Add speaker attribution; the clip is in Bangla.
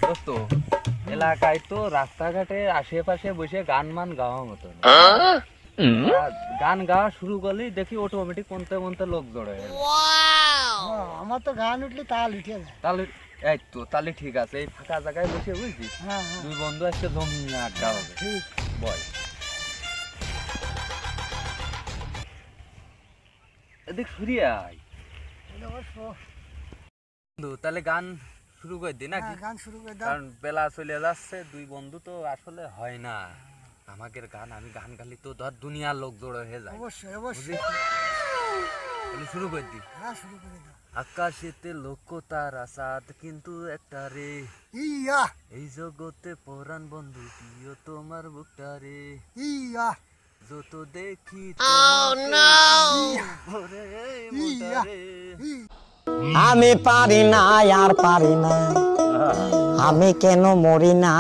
Speaker 1: দোস্ত এলাকায় তো রাস্তাঘাটে আশেপাশে বসে গান মান গাওয়া মতো না। গান গাওয়া শুরু করলেই দেখি অটোমেটিক কোনতে কোনতে লোক জড়ো হয়ে যায়।
Speaker 2: আমার তো গান উঠলে তাল উঠে যায়।
Speaker 1: তাহলে এই তো তাহলে ঠিক আছে, এই ফাঁকা জায়গায় বসে বুঝছিস দুই বন্ধু আজকে জমিয়ে আড্ডা হবে।
Speaker 2: ঠিক
Speaker 1: বল এদিক সরিয়ে আয় বন্ধু, তাহলে গান শুরু করে দি নাকি?
Speaker 2: গান শুরু করে দাও।
Speaker 1: কারণ বেলা চলে যাচ্ছে, দুই বন্ধু তো আসলে হয় না। আমাদের গান আমি গান গালি তো ধর দুনিয়ার লোক জড়ো হয়ে যায়।
Speaker 2: অবশ্যই অবশ্যই।
Speaker 1: তাহলে শুরু করে দি।
Speaker 2: হ্যাঁ শুরু করে দাও।
Speaker 1: আকাশেতে লক্ষ্য তারা সাত কিন্তু একটা রে,
Speaker 2: ইয়া
Speaker 1: এই জগতে পরাণ বন্ধু প্রিয় তোমার বুকটা রে,
Speaker 2: ইয়া
Speaker 1: যত দেখি
Speaker 3: আমি পারি না আর পারি না, আমি কেন মরি না।